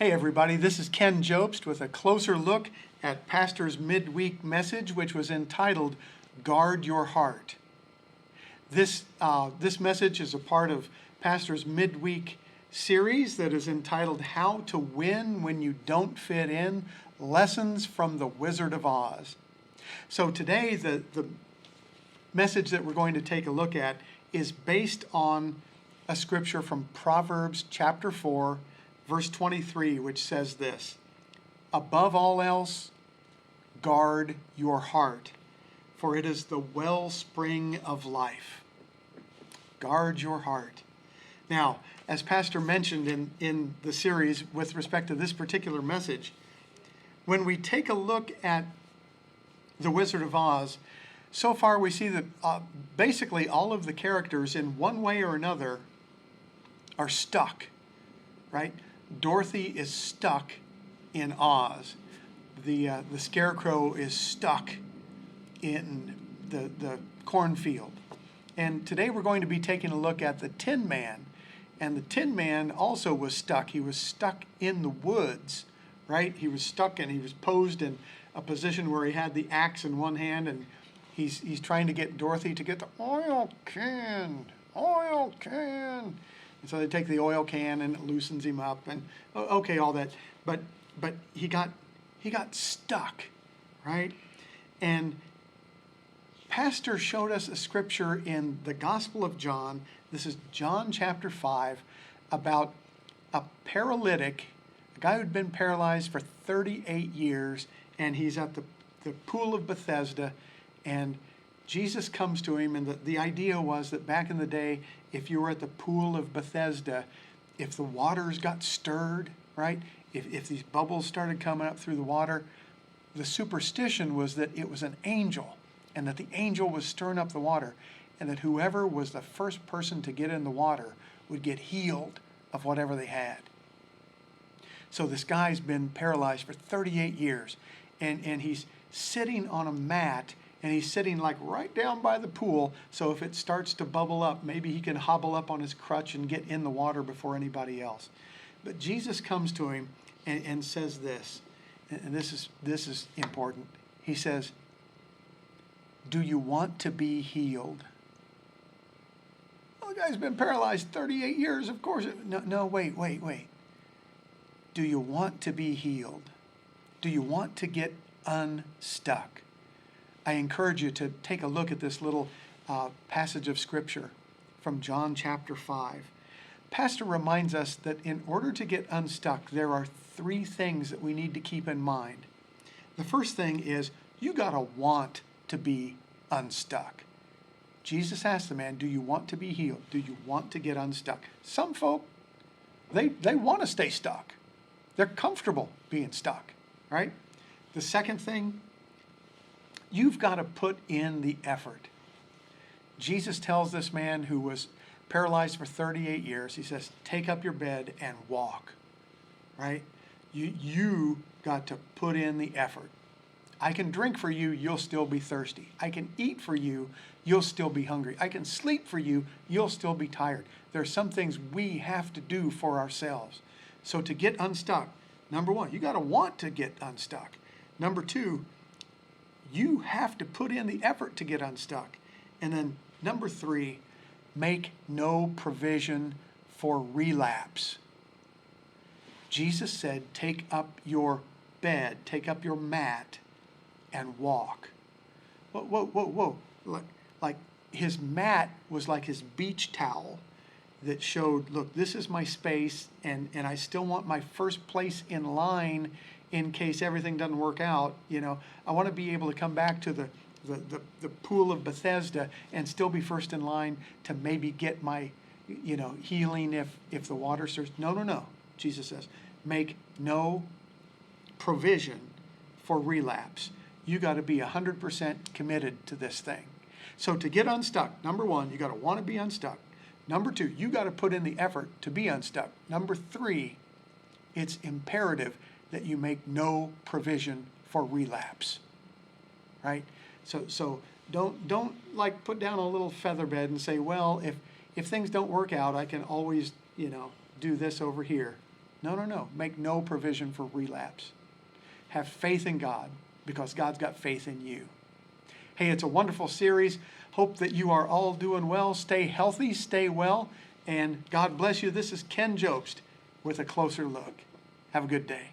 Hey everybody, this is Ken Jobst with a closer look at Pastor's midweek message, which was entitled, Guard Your Heart. This message is a part of Pastor's midweek series that is entitled, How to Win When You Don't Fit In, Lessons from the Wizard of Oz. So today, the message that we're going to take a look at is based on a scripture from Proverbs chapter 4, verse 23, which says this, above all else, guard your heart, for it is the wellspring of life. Guard your heart. Now, as Pastor mentioned in the series with respect to this particular message, when we take a look at the Wizard of Oz, so far we see that basically all of the characters in one way or another are stuck, right? Dorothy is stuck in Oz. The Scarecrow is stuck in the cornfield. And today we're going to be taking a look at the Tin Man. And the Tin Man also was stuck. He was stuck in the woods, right? He was stuck and he was posed in a position where he had the axe in one hand and he's trying to get Dorothy to get the oil can. And so they take the oil can and it loosens him up and okay, all that. But he got stuck, right? And Pastor showed us a scripture in the Gospel of John. This is John chapter 5, about a paralytic, a guy who'd been paralyzed for 38 years, and he's at the pool of Bethesda, and Jesus comes to him, and the idea was that back in the day, if you were at the pool of Bethesda, if the waters got stirred, right, if these bubbles started coming up through the water, the superstition was that it was an angel, and that the angel was stirring up the water, and that whoever was the first person to get in the water would get healed of whatever they had. So this guy's been paralyzed for 38 years, and he's sitting on a mat, and he's sitting like right down by the pool, so if it starts to bubble up, maybe he can hobble up on his crutch and get in the water before anybody else. But Jesus comes to him and says this, and this is important. He says, do you want to be healed? Well, the guy's been paralyzed 38 years, of course. No, wait. Do you want to be healed? Do you want to get unstuck? I encourage you to take a look at this little passage of Scripture from John chapter 5. Pastor reminds us that in order to get unstuck, there are three things that we need to keep in mind. The first thing is you got to want to be unstuck. Jesus asked the man, do you want to be healed? Do you want to get unstuck? Some folk, they want to stay stuck. They're comfortable being stuck, right? The second thing, you've got to put in the effort. Jesus tells this man who was paralyzed for 38 years, he says, take up your bed and walk, right? You got to put in the effort. I can drink for you, you'll still be thirsty. I can eat for you, you'll still be hungry. I can sleep for you, you'll still be tired. There are some things we have to do for ourselves. So to get unstuck, number one, you got to want to get unstuck. Number two, you have to put in the effort to get unstuck. And then number three, make no provision for relapse. Jesus said, take up your bed, take up your mat, and walk. Whoa. Like his mat was like his beach towel that showed, look, this is my space, and I still want my first place in line in case everything doesn't work out. You know, I want to be able to come back to the pool of Bethesda and still be first in line to maybe get my, healing if the water stirs. No. Jesus says, make no provision for relapse. You got to be 100% committed to this thing. So to get unstuck, number one, you got to want to be unstuck. Number two, you got to put in the effort to be unstuck. Number three, it's imperative that you make no provision for relapse, right? So don't like put down a little feather bed and say, well, if things don't work out, I can always, do this over here. No, no, no. Make no provision for relapse. Have faith in God because God's got faith in you. Hey, it's a wonderful series. Hope that you are all doing well. Stay healthy, stay well, and God bless you. This is Ken Jobst with a closer look. Have a good day.